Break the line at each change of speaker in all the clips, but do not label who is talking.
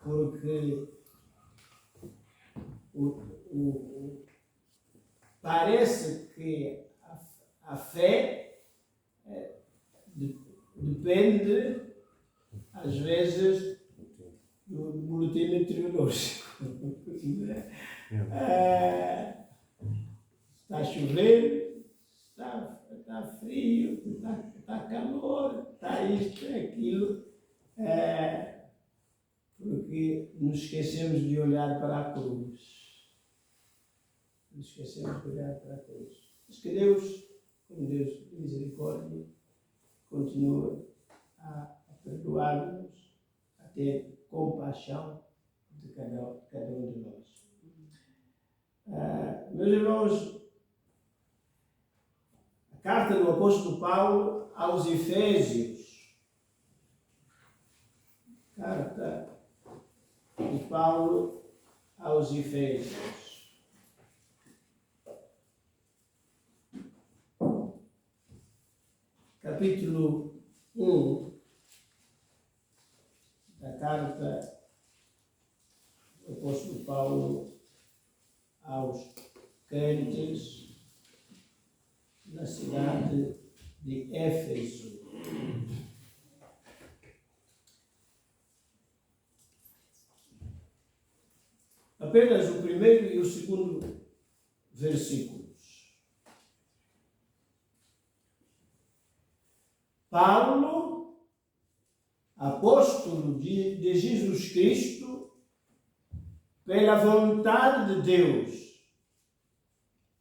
porque parece que a fé depende, às vezes, do boletim meteorológico. Está a chover, está frio, está calor, está isto, aquilo, porque nos esquecemos de olhar para a cruz. Nos esquecemos de olhar para a cruz. Mas que Deus, como Deus de misericórdia, continua a perdoar-nos, a ter compaixão de cada um de nós. Meus irmãos, a carta do apóstolo Paulo aos Efésios, carta de Paulo aos Efésios, capítulo 1 da carta do apóstolo Paulo aos crentes na cidade de Éfeso. Apenas o primeiro e o segundo versículos. Paulo, apóstolo de Jesus Cristo, pela vontade de Deus,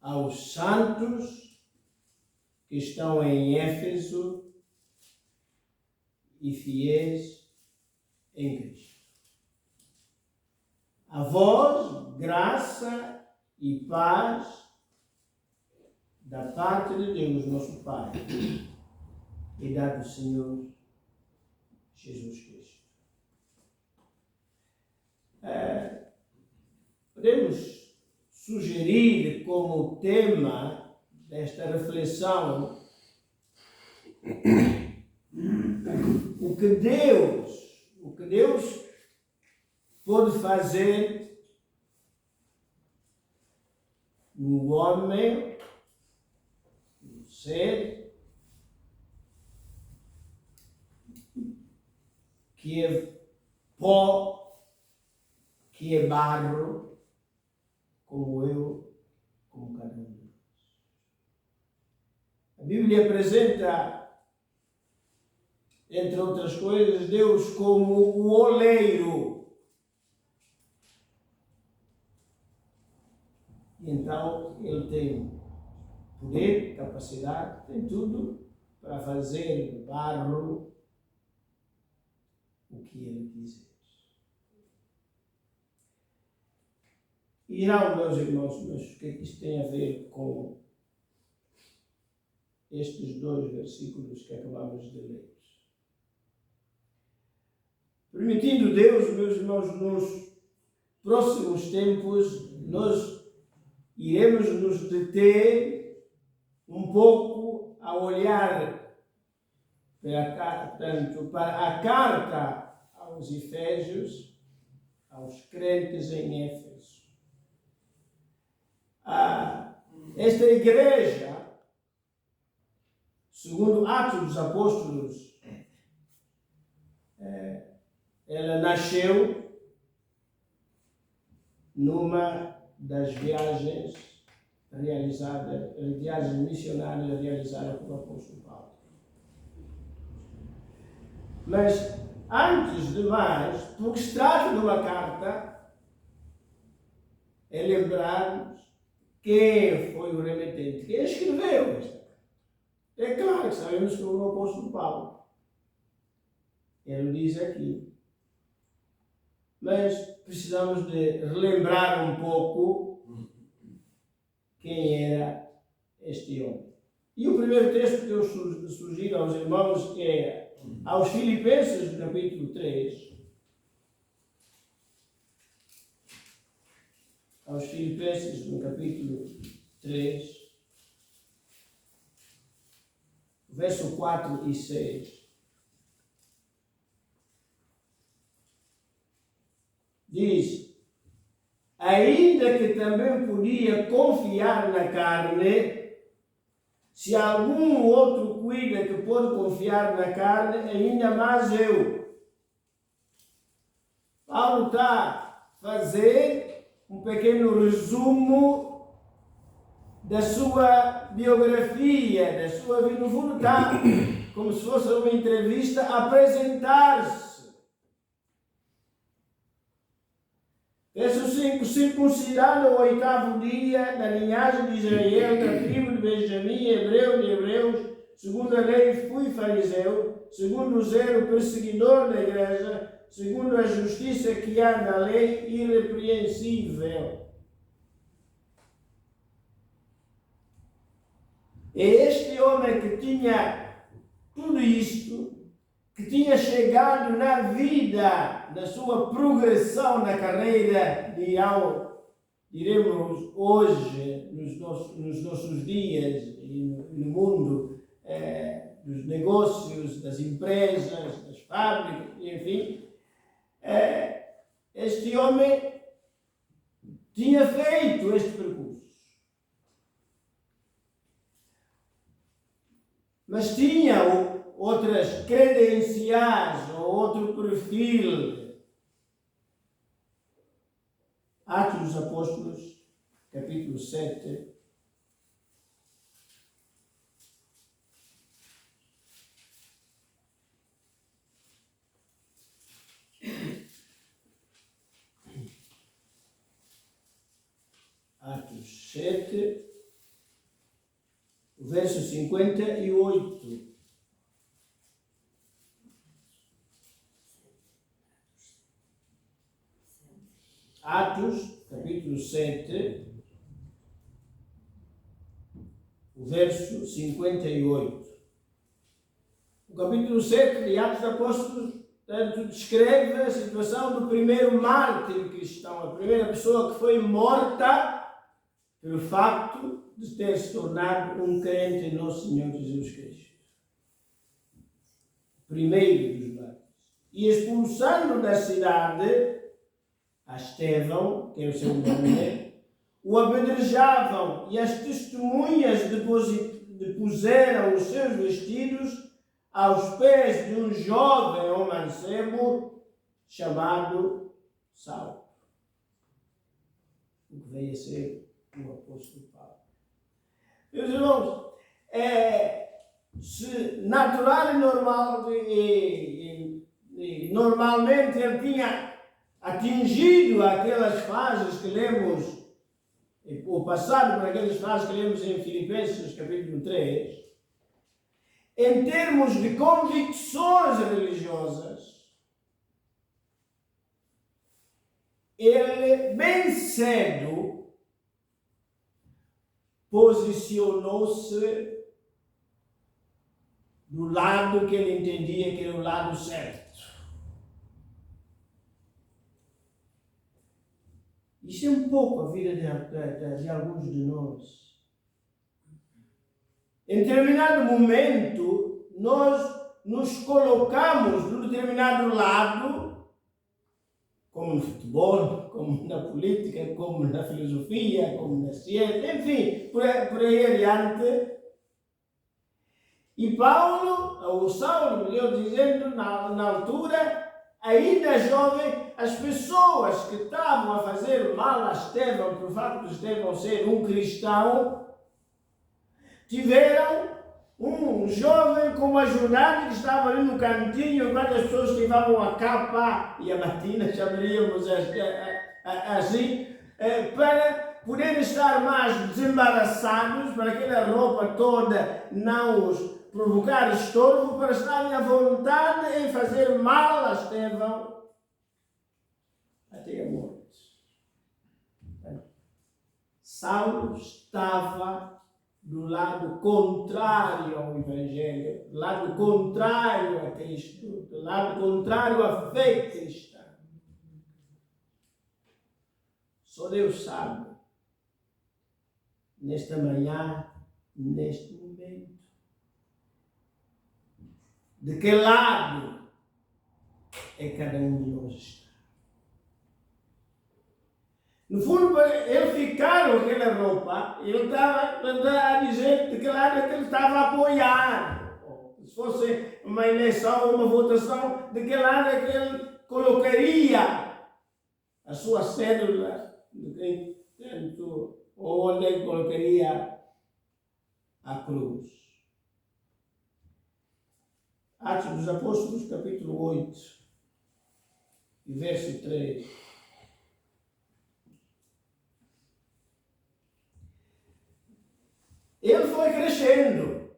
aos santos que estão em Éfeso e fiéis em Cristo. A vós, graça e paz da parte de Deus, nosso Pai, e da do Senhor Jesus Cristo. Podemos sugerir como tema desta reflexão o que Deus pode fazer no homem, no ser, que é pó, que é barro, como eu, como cada um de nós. A Bíblia apresenta, entre outras coisas, Deus como o oleiro. E então Ele tem poder, capacidade, tem tudo para fazer do barro o que Ele quiser. E não, meus irmãos, mas o que é que isto tem a ver com estes dois versículos que acabamos de ler? Permitindo Deus, meus irmãos, nos próximos tempos, nós iremos nos deter um pouco a olhar para a carta aos Efésios, aos crentes em Éfeso. Esta igreja, segundo Atos dos Apóstolos, ela nasceu numa das viagens missionárias realizadas pelo apóstolo Paulo. Mas, antes de mais, porque se trata de uma carta, é lembrarmos quem foi o remetente, quem escreveu esta carta. É claro que sabemos que foi o apóstolo Paulo. Ele diz aqui. Mas precisamos de relembrar um pouco quem era este homem. E o primeiro texto que eu sugiro aos irmãos é aos Filipenses, no capítulo 3. Aos Filipenses, no capítulo 3, verso 4 e 6. diz, ainda que também podia confiar na carne, se algum outro cuida que pode confiar na carne, ainda mais eu. Paulo está a fazer um pequeno resumo da sua biografia, da sua vida. No fundo está, como se fosse uma entrevista, a apresentar-se. Verso 5, circuncidado ao 8º dia, da linhagem de Israel, da tribo de Benjamim, hebreu de hebreus, segundo a lei fui fariseu, segundo o zelo perseguidor da igreja, segundo a justiça que há na lei, irrepreensível. É este homem que tinha tudo isto, que tinha chegado na vida, na sua progressão na carreira de diremos hoje, nos nossos dias e no mundo dos negócios, das empresas, das fábricas, enfim, este homem tinha feito este percurso. Mas tinha outras credenciais ou outro perfil. Atos dos Apóstolos, capítulo 7. Atos 7, verso 58. Atos, capítulo 7, o verso 58. O capítulo 7 de Atos dos Apóstolos, portanto, descreve a situação do primeiro mártir cristão, a primeira pessoa que foi morta pelo facto de ter se tornado um crente em nosso Senhor Jesus Cristo. Primeiro dos mártires. E expulsando da cidade a Estevão, que é o seu nome, o apedrejavam e as testemunhas depuseram os seus vestidos aos pés de um jovem ou mancebo chamado Saulo, o que veio a ser o apóstolo Paulo. Meus irmãos, se natural e normal, normalmente ele tinha atingido aquelas fases que lemos, ou passado por aquelas fases que lemos em Filipenses, capítulo 3, em termos de convicções religiosas, ele bem cedo posicionou-se do lado que ele entendia que era o lado certo. Isso é um pouco a vida de alguns de nós. Em determinado momento, nós nos colocamos num determinado lado, como no futebol, como na política, como na filosofia, como na ciência, enfim, por aí adiante. E Paulo, ou Saulo, melhor dizendo, na altura, ainda jovem, as pessoas que estavam a fazer mal a Estevão, por facto de Estevão ser um cristão, tiveram um jovem com uma ajudante que estava ali no cantinho, enquanto as pessoas levavam a capa e a matina, chamaríamos assim, para poderem estar mais desembaraçados, para aquela roupa toda não os provocar estorvo, para estarem à vontade em fazer mal a Estevão até a morte. Saulo estava do lado contrário ao Evangelho, do lado contrário a Cristo, do lado contrário à fé cristã. Só Deus sabe, nesta manhã, neste momento, de que lado é cada um de nós está. No fundo, para ele ficar com aquela roupa, ele estava a dizer de que lado é que ele estava a apoiar. Se fosse uma eleição ou uma votação, de que lado é que ele colocaria a sua cédula, ou onde ele colocaria a cruz. Atos dos Apóstolos, capítulo 8, e verso 3. Ele foi crescendo.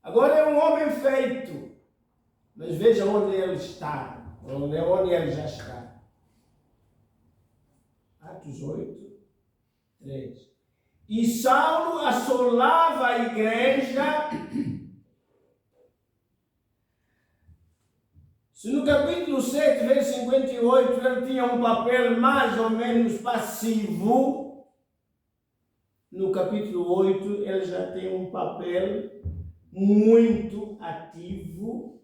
Agora é um homem feito. Mas veja onde ele está. Onde ele já está. Atos 8, 3. E Saulo assolava a igreja. Se no capítulo 7, verso 58, ele tinha um papel mais ou menos passivo, no capítulo 8, ele já tem um papel muito ativo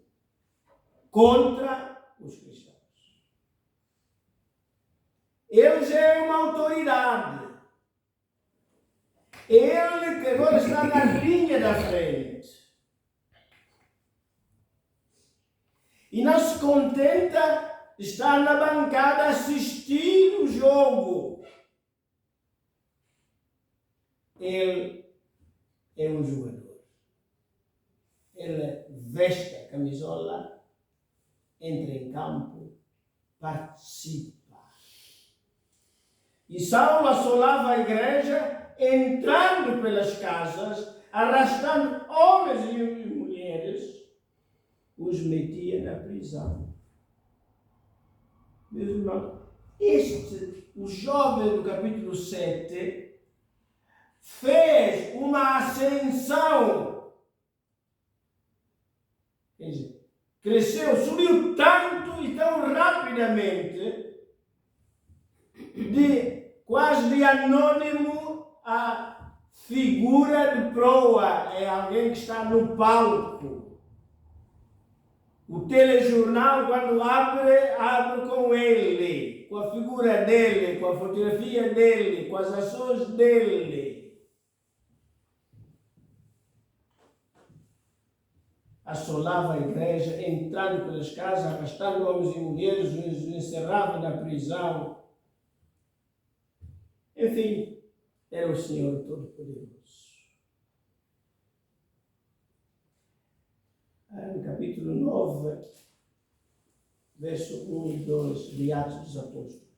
contra os cristãos. Ele já é uma autoridade. Ele que agora está na linha da frente. E não se contenta de estar na bancada a assistir o jogo. Ele é um jogador. Ele veste a camisola, entra em campo, participa. E Saulo assolava a igreja, entrando pelas casas, arrastando homens e mulheres, os metia na prisão. Meus irmãos, o jovem do capítulo 7, fez uma ascensão. Quer dizer, cresceu, subiu tanto e tão rapidamente, quase de anônimo a figura de proa. É alguém que está no palco. O telejornal, quando abre com ele, com a figura dele, com a fotografia dele, com as ações dele. Assolava a igreja, entrando pelas casas, arrastando homens e mulheres, os encerrava na prisão. Enfim, era o Senhor Todo-Poderoso. No capítulo 9, verso 1 e 2 de Atos dos Apóstolos.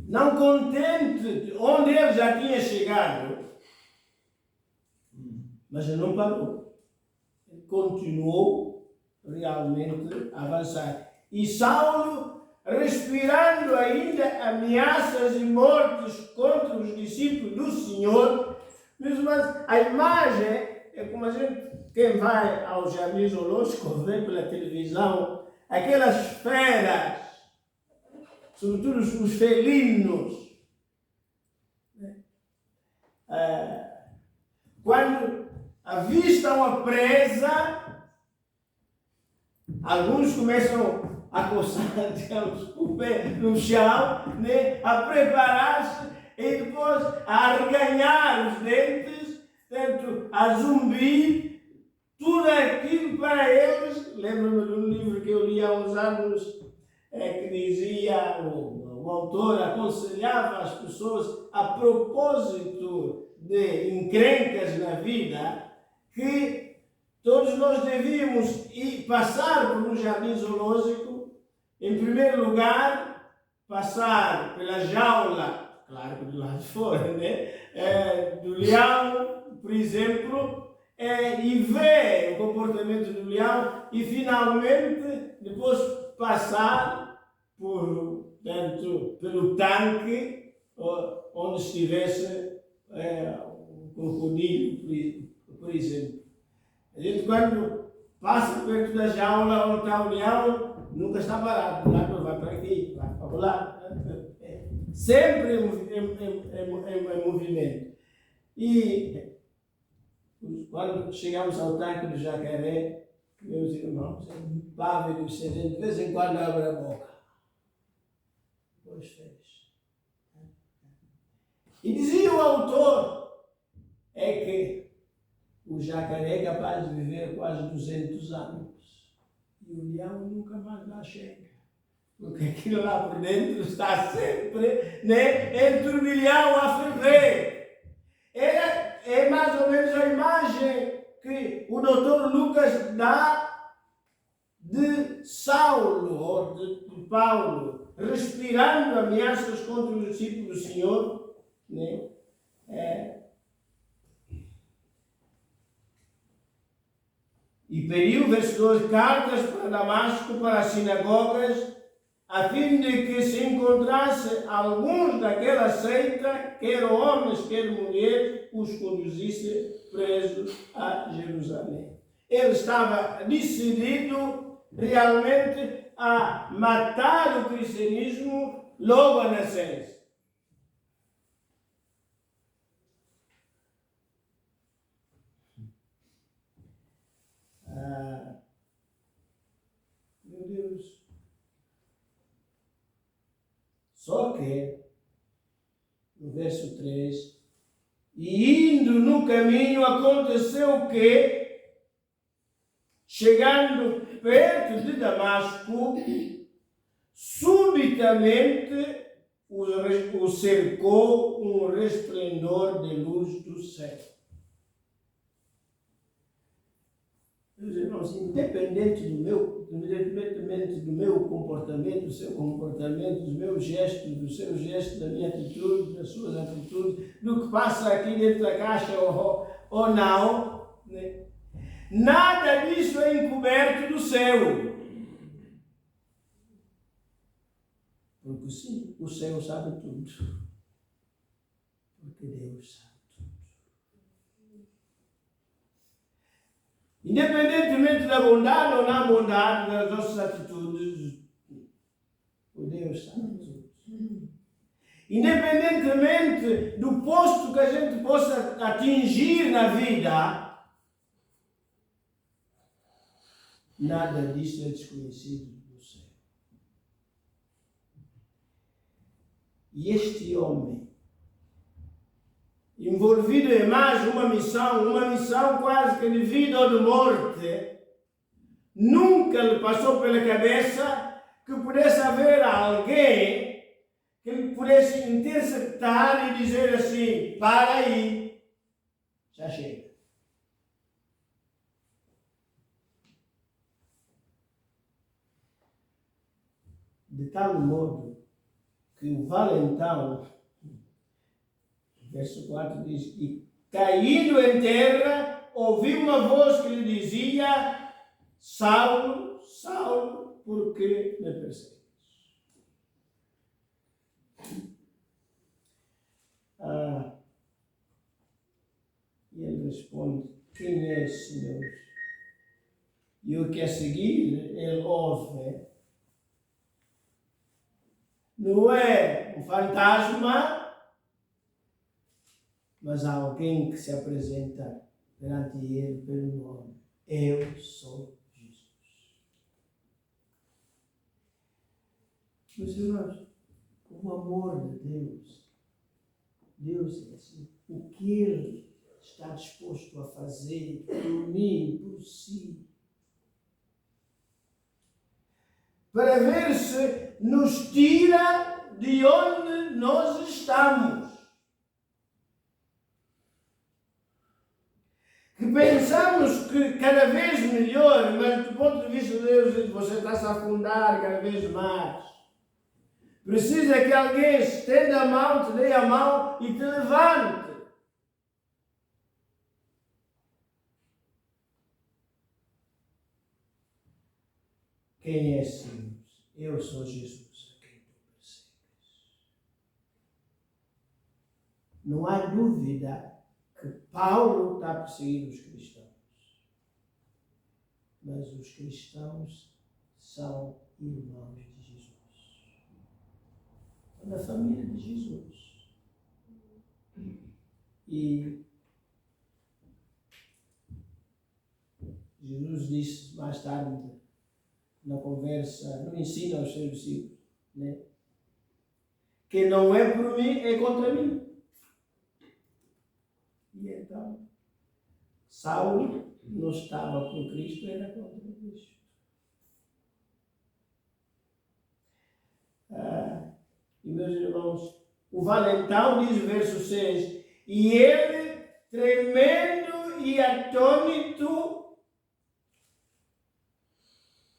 Não contente de onde ele já tinha chegado, mas ele não parou. Ele continuou realmente a avançar. E Saulo, respirando ainda ameaças e mortes contra os discípulos do Senhor, mas a imagem é como a gente, quem vai ao jardim zoológico, vê pela televisão, aquelas feras, sobretudo os felinos. Quando avistam a presa, alguns começam a coçar o pé no chão, né, a preparar-se e depois a arreganhar os dentes, tanto a zumbir, tudo aquilo para eles. Lembro-me de um livro que eu li há uns anos, que dizia, o autor aconselhava as pessoas, a propósito de encrencas na vida, que todos nós devíamos passar por um jardim zoológico, em primeiro lugar, passar pela jaula, claro que do lado de fora, né? Do leão, por exemplo, e ver o comportamento do leão e finalmente depois passar pelo tanque onde estivesse o crocodilo, por exemplo. A gente, quando passa perto da jaula onde está o leão, nunca está parado. Lá vai para aqui, vai para lá. Sempre em movimento. E quando chegamos ao tanque do jacaré, meus irmãos, é pávido, de vez em quando abre a boca. depois fez. E dizia o autor, é que o jacaré é capaz de viver quase 200 anos. E o leão nunca mais lá chega. Porque aquilo lá por dentro está sempre, né, em turbilhão a ferver. É mais ou menos a imagem que o doutor Lucas dá de Saulo, ou de Paulo, respirando ameaças contra os discípulos do Senhor, né? E pediu, verso 12, cartas para Damasco, para as sinagogas, a fim de que se encontrasse alguns daquela seita, quer homens, quer mulheres, os conduzisse presos a Jerusalém. Ele estava decidido realmente a matar o cristianismo logo à nascença. Meu Deus. Só que, no verso 3, e indo no caminho aconteceu que, chegando perto de Damasco, subitamente o cercou um resplendor de luz do céu. Meus irmãos, independentemente do meu comportamento, do seu comportamento, dos meus gestos, do seu gesto, da minha atitude, das suas atitudes, do que passa aqui dentro da caixa ou não, né? Nada disso é encoberto do céu. Porque sim, o céu sabe tudo. Porque Deus sabe. Independentemente da bondade ou não bondade das nossas atitudes, o Deus sabe tudo. Independentemente do posto que a gente possa atingir na vida, nada disso é desconhecido do céu. E este homem, envolvido em mais uma missão quase que de vida ou de morte, nunca lhe passou pela cabeça que pudesse haver alguém que lhe pudesse interceptar e dizer assim, para aí, já chega. De tal modo que o valentão, verso 4 diz, e caindo em terra, ouviu uma voz que lhe dizia, Saulo, Saulo, por que me persegues? E ele responde, quem é, Senhor? E o que a seguir ele ouve, não é um fantasma, mas há alguém que se apresenta perante ele pelo nome. Eu sou Jesus. Meus irmãos, o amor de Deus é assim. O que Ele está disposto a fazer por mim, por si, para ver se nos tira de onde nós estamos. Que pensamos que cada vez melhor, mas do ponto de vista de Deus, você está-se a afundar cada vez mais. Precisa que alguém estenda a mão, te dê a mão e te levante. Quem é Senhor? Eu sou Jesus, a quem tu persegues. Não há dúvida que Paulo está a perseguir os cristãos. Mas os cristãos são irmãos de Jesus. Da família de Jesus. E Jesus disse mais tarde, na conversa, no ensino aos seus discípulos, né? que não é por mim, é contra mim. E então, Saulo não estava por Cristo, era contra Cristo. E meus irmãos, o valentão diz o verso 6, e ele, tremendo e atônito,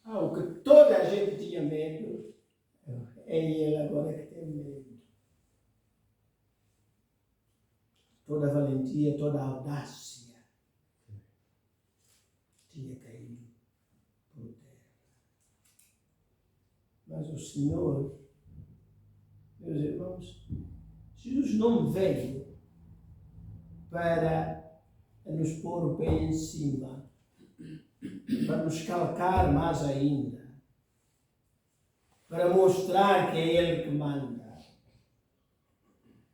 o que toda a gente tinha medo, é ele agora que tem medo. Toda a valentia, toda a audácia tinha caído por terra. Mas o Senhor, meus irmãos, Jesus não veio para nos pôr o pé em cima, para nos calcar mais ainda, para mostrar que é Ele que manda.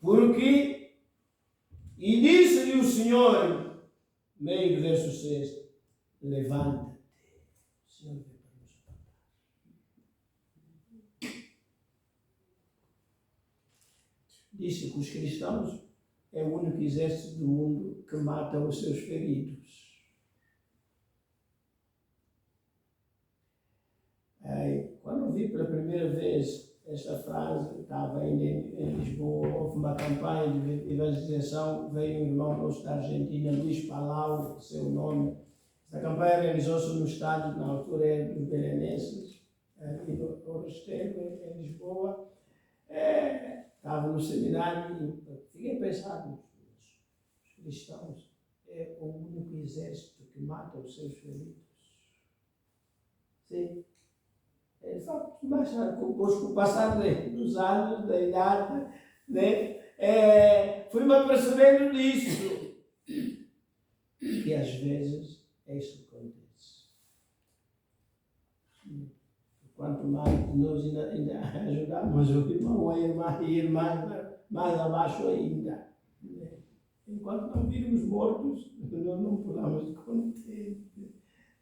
Porque, e disse-lhe o Senhor, meio do verso 6, levanta-te. O Senhor veio para nos levantar. Disse que os cristãos é o único exército do mundo que mata os seus feridos. Quando vi pela primeira vez esta frase, estava ainda em Lisboa, houve uma campanha de evangelização, veio um irmão nosso da Argentina, Luís Palau, seu nome. Esta campanha realizou-se no estado, na altura era dos belenenses, aqui no Restelo, em Lisboa. Estava no seminário e fiquei pensando, os cristãos é o único exército que mata os seus feridos. Sim. De facto, mas com o passar dos anos, da idade, né, fui-me apercebendo disso. Que às vezes é isso que acontece. Quanto mais nós ainda ajudamos o irmão ou a irmã a ir mais abaixo ainda. Né? Enquanto não virmos mortos, nós não pulamos de contente.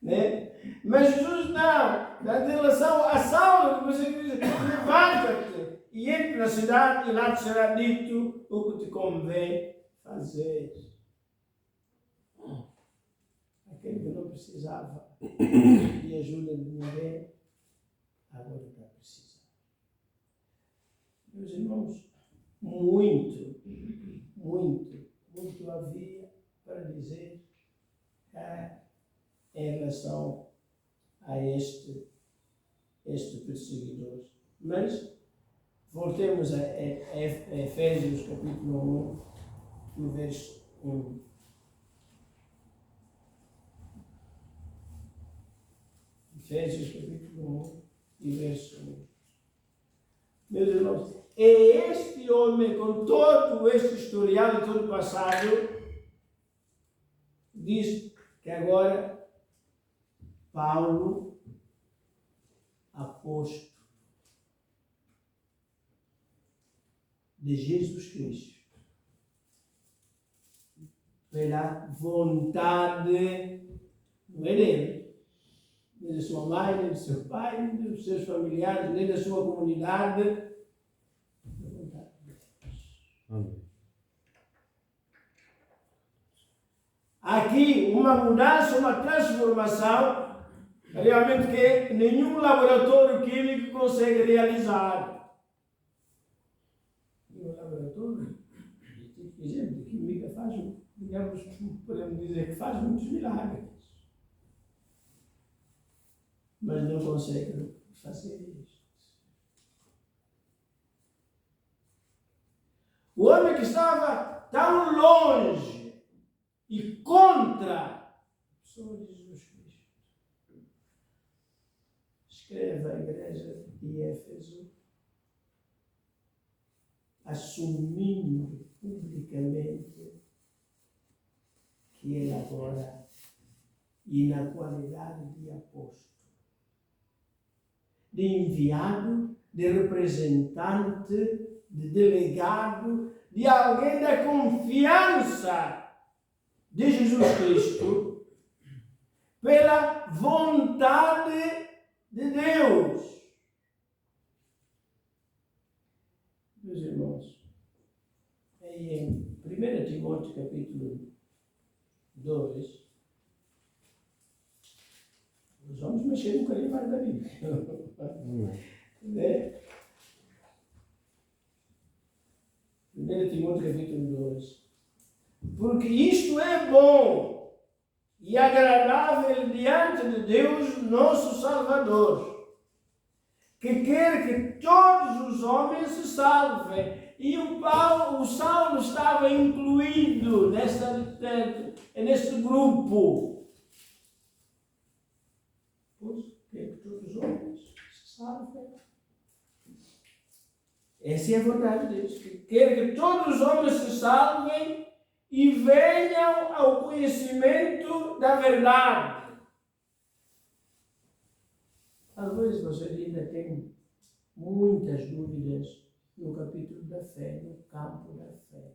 Né? Mas Jesus não, em relação a Saulo, você diz, levanta-te e entre na cidade e lá te será dito o que te convém fazer. Aquele que não precisava de ajuda de ninguém, agora está precisando. Meus irmãos, muito havia para dizer em relação a este perseguidor. Mas voltemos a Efésios capítulo 1, no verso 1. Efésios capítulo 1 e verso 1. Meus irmãos, é este homem com todo este historial e todo o passado, diz que agora Paulo, apóstolo de Jesus Cristo, pela vontade, não é dele, nem da sua mãe, nem do seu pai, nem dos seus familiares, nem da sua comunidade, da vontade de Deus. Amém. Aqui uma mudança, uma transformação, realmente que nenhum laboratório químico consegue realizar. E o laboratório, por exemplo, de química faz, digamos, podemos dizer que faz muitos milagres. Mas não consegue fazer isso. O homem que estava tão longe e contra a pessoa de Jesus Cristo, escreve à igreja de Éfeso, assumindo publicamente que ele agora, e na qualidade de apóstolo, de enviado, de representante, de delegado, de alguém da confiança de Jesus Cristo, pela vontade de Deus. Meus Timóteo capítulo 2, nós vamos mexer um bocadinho mais da Bíblia. Né? 1 Timóteo capítulo 2. Porque isto é bom e agradável diante de Deus, nosso Salvador, que quer que todos os homens se salvem. E o Saulo estava incluído neste grupo. Pois, quer que todos os homens se salvem. Essa é a vontade de Deus. Que quer que todos os homens se salvem e venham ao conhecimento da verdade. Às vezes você ainda tem muitas dúvidas no capítulo da fé, no campo da fé.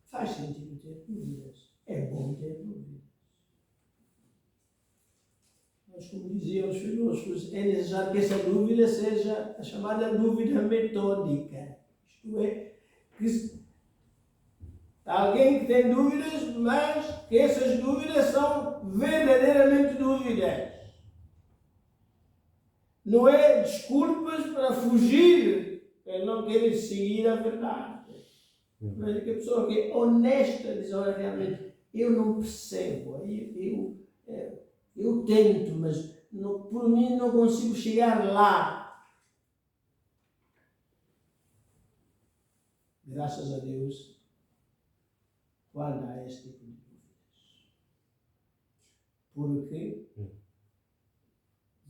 Faz sentido ter dúvidas. É bom ter dúvidas. Mas, como diziam os filósofos, é necessário que essa dúvida seja a chamada dúvida metódica. Isto é, que alguém que tem dúvidas, mas que essas dúvidas são verdadeiramente dúvidas. Não é desculpas para fugir, para não querer seguir a verdade. Mas é que a pessoa que é honesta diz, olha, realmente, eu não percebo, eu tento, mas por mim não consigo chegar lá. Graças a Deus, guarda este tipo de dúvidas. Porque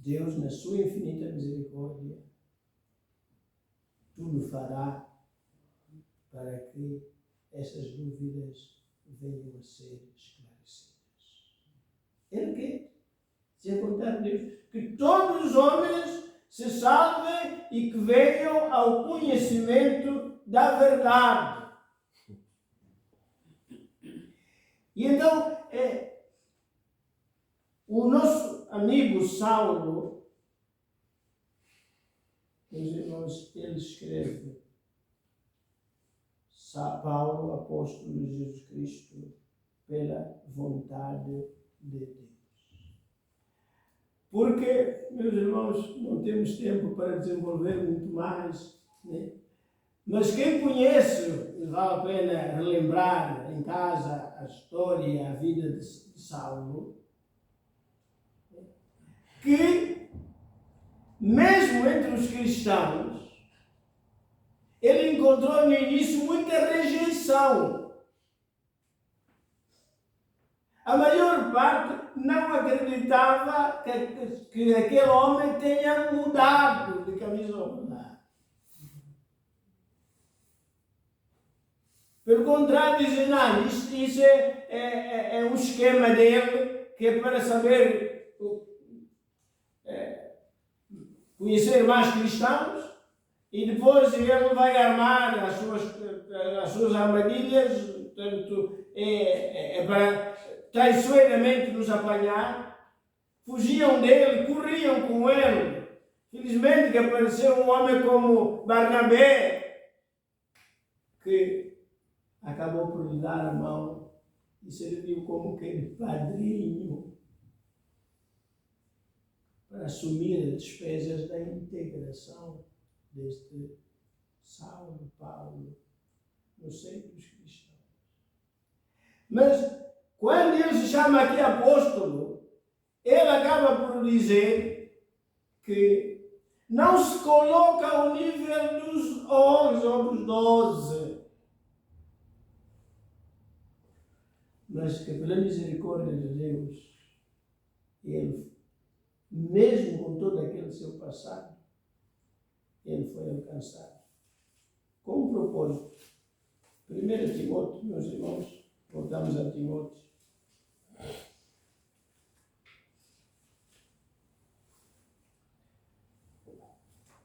Deus, na sua infinita misericórdia, tudo fará para que essas dúvidas venham a ser esclarecidas. Ele quer. Se a vontade de Deus, que todos os homens se salvem e que venham ao conhecimento da verdade. E então, o nosso amigo Saulo, meus irmãos, ele escreve: Paulo, apóstolo de Jesus Cristo, pela vontade de Deus. Porque, meus irmãos, não temos tempo para desenvolver muito mais, né? Mas quem conhece, vale a pena relembrar em casa a história, a vida de Saulo, que, mesmo entre os cristãos, ele encontrou no início muita rejeição. A maior parte não acreditava que aquele homem tenha mudado de camisola. Pelo contrário, dizem, não, isso é um esquema dele, que é para saber conhecer mais cristãos, e depois ele vai armar as suas armadilhas, portanto, é para traiçoeiramente nos apanhar. Fugiam dele, corriam com ele. Felizmente que apareceu um homem como Barnabé, que acabou por lhe dar a mão e serviu como aquele padrinho para assumir as despesas da integração deste Saulo, Paulo, no seio dos cristãos. Mas, quando ele se chama aqui apóstolo, ele acaba por dizer que não se coloca ao nível dos 11 ou dos 12, mas que pela misericórdia de Deus, ele, mesmo com todo aquele seu passado, ele foi alcançado com um propósito. 1 Timóteo, meus irmãos, voltamos a Timóteo.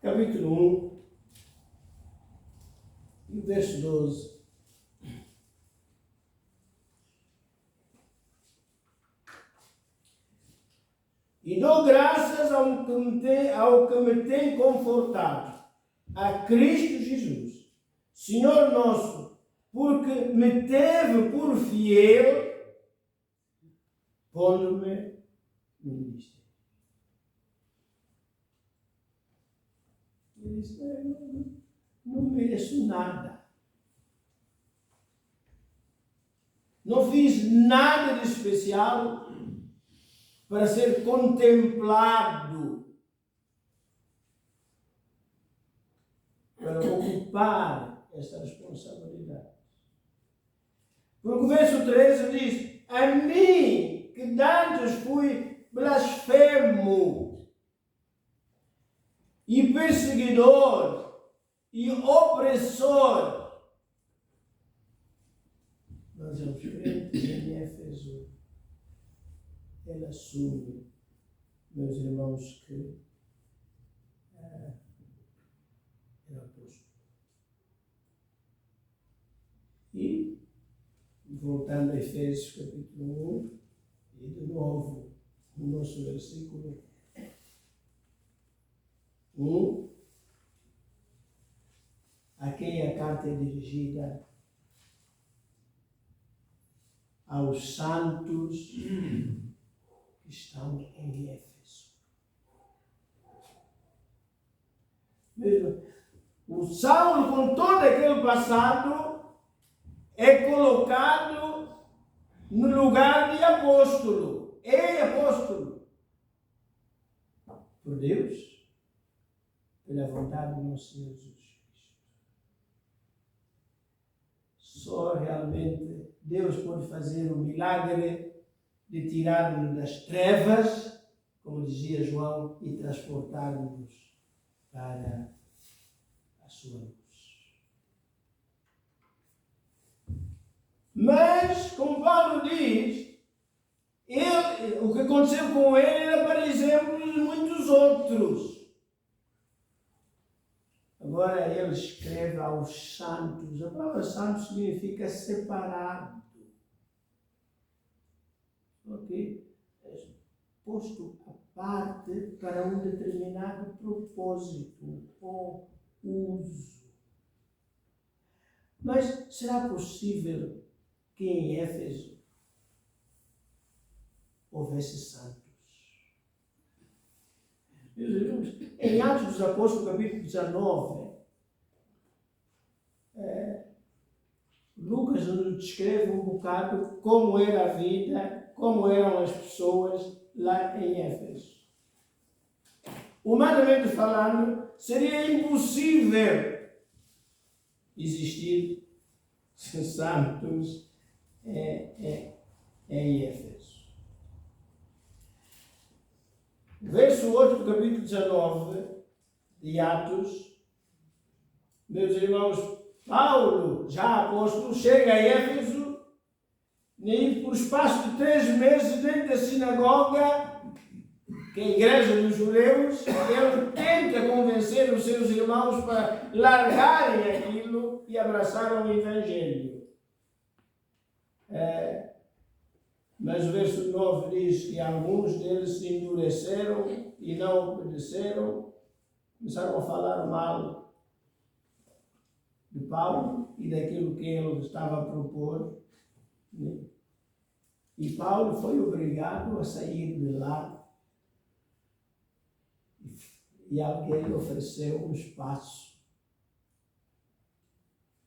Capítulo 1, verso 12. E dou graças ao que me tem confortado, a Cristo Jesus, Senhor nosso, porque me teve por fiel, pondo-me no ministério. Ele disse, não mereço nada. Não fiz nada de especial para ser contemplado, para ocupar esta responsabilidade. Porque o verso 13 diz, a mim, que dantes fui blasfemo e perseguidor e opressor. Nós vamos crentes em Éfeso. Ele assume, meus irmãos, que era apóstolo. E, voltando a Efésios capítulo 1, e de novo, no nosso versículo 1, a quem a carta é dirigida, aos santos que estão em Éfeso. O Saulo, com todo aquele passado, é colocado no lugar de apóstolo. É apóstolo. Por Deus, pela vontade do nosso Senhor Jesus Cristo. Só realmente Deus pode fazer o milagre de tirar-nos das trevas, como dizia João, e transportar-nos para a sua luz. Mas, como Paulo diz, o que aconteceu com ele era para exemplo de muitos outros. Agora ele escreve aos santos. A palavra santo significa separado. Ok? Posto à parte para um determinado propósito ou uso. Mas será possível que em Éfeso houvesse santos? Meus irmãos, em Atos dos Apóstolos, capítulo 19, Lucas nos descreve um bocado como era a vida, como eram as pessoas lá em Éfeso. Humanamente falando, seria impossível existir santos em Éfeso. Verso 8 do capítulo 19 de Atos, meus irmãos, Paulo, já apóstolo, chega a Éfeso e por espaço de 3 meses dentro da sinagoga, que é a igreja dos judeus, ele tenta convencer os seus irmãos para largarem aquilo e abraçarem o Evangelho. Mas o verso 9 diz que alguns deles se endureceram e não obedeceram, começaram a falar mal de Paulo e daquilo que ele estava a propor. E Paulo foi obrigado a sair de lá e alguém lhe ofereceu um espaço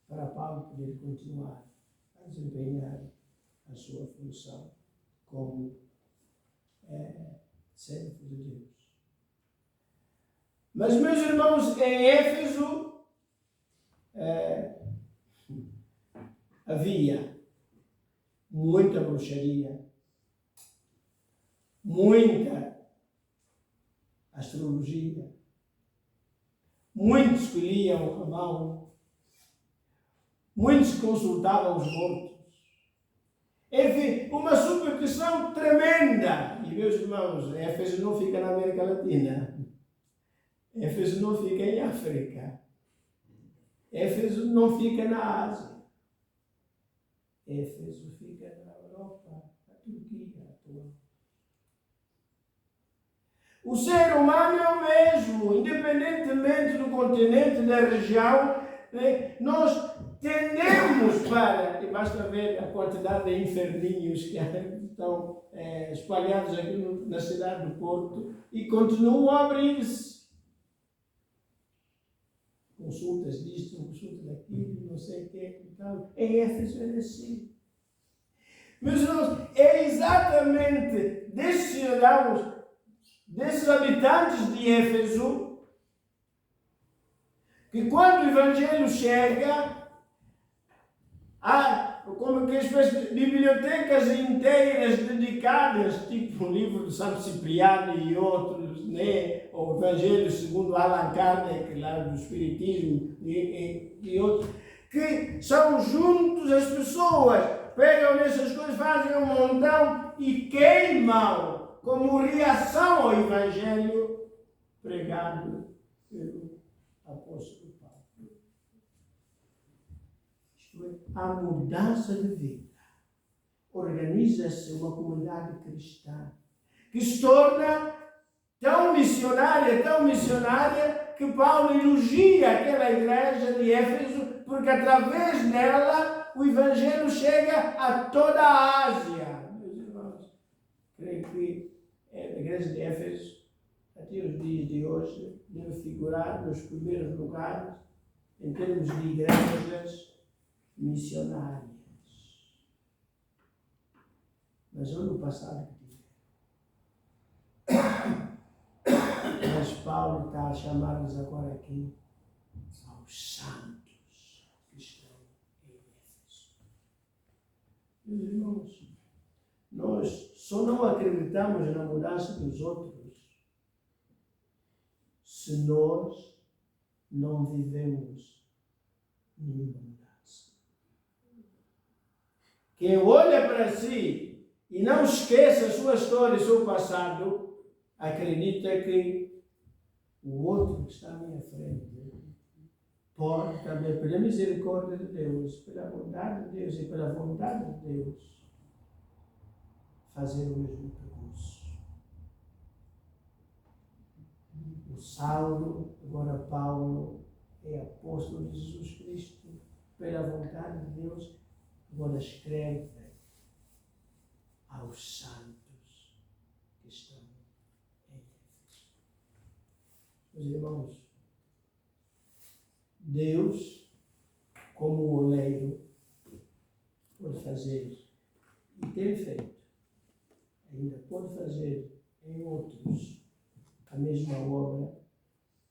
para Paulo poder continuar a desempenhar a sua função como servo de Deus. Mas, meus irmãos, em Éfeso havia muita bruxaria, muita astrologia, muitos que liam a mão, muitos que consultavam os mortos. Enfim, uma superstição tremenda. E, meus irmãos, Éfeso não fica na América Latina. Éfeso não fica em África. Éfeso não fica na Ásia. Éfeso fica na Europa, na Turquia atual. O ser humano é o mesmo, independentemente do continente, da região. Nós tendemos para, e basta ver a quantidade de inferninhos que estão espalhados aqui na cidade do Porto e continuam a abrir-se. Consultas disto, consultas daquilo, não sei o que e tal. Em Éfeso era assim. Meus irmãos, é exatamente desses cidadãos, desses habitantes de Éfeso, que quando o Evangelho chega, há como que espécie de bibliotecas inteiras dedicadas, tipo o livro de Santo Cipriano e outros, né? O Evangelho segundo Allan Kardec, lá do Espiritismo e outros, que são juntos as pessoas, pegam nessas coisas, fazem um montão e queimam como reação ao Evangelho pregado pelo apóstolo Paulo. Isto é, a mudança de vida. Organiza-se uma comunidade cristã que se torna tão missionária, que Paulo elogia aquela igreja de Éfeso, porque através dela o Evangelho chega a toda a Ásia. Meus irmãos, creio que a igreja de Éfeso, até os dias de hoje, deve figurar nos primeiros lugares em termos de igrejas missionárias. Mas ano passado mas Paulo está a chamar-nos agora aqui aos santos que estão em Éfeso. Meus irmãos, nós só não acreditamos na mudança dos outros se nós não vivemos nenhuma mudança. Quem olha para si e não esquece a sua história e o seu passado, acredita que o outro que está à minha frente pode também, pela misericórdia de Deus, pela bondade de Deus e pela vontade de Deus, fazer o mesmo percurso. O Saulo, agora Paulo, é apóstolo de Jesus Cristo, pela vontade de Deus, agora escreve aos santos que estão em Éfeso. Meus irmãos, Deus, como o oleiro, pode fazer, e tem feito, ainda pode fazer em outros a mesma obra,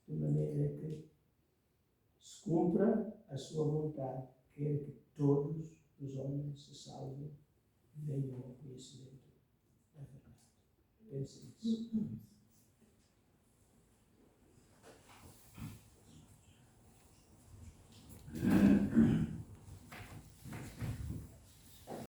de maneira que se cumpra a sua vontade, quer que todos os homens se salvem e venham ao conhecimento da verdade. Pense nisso.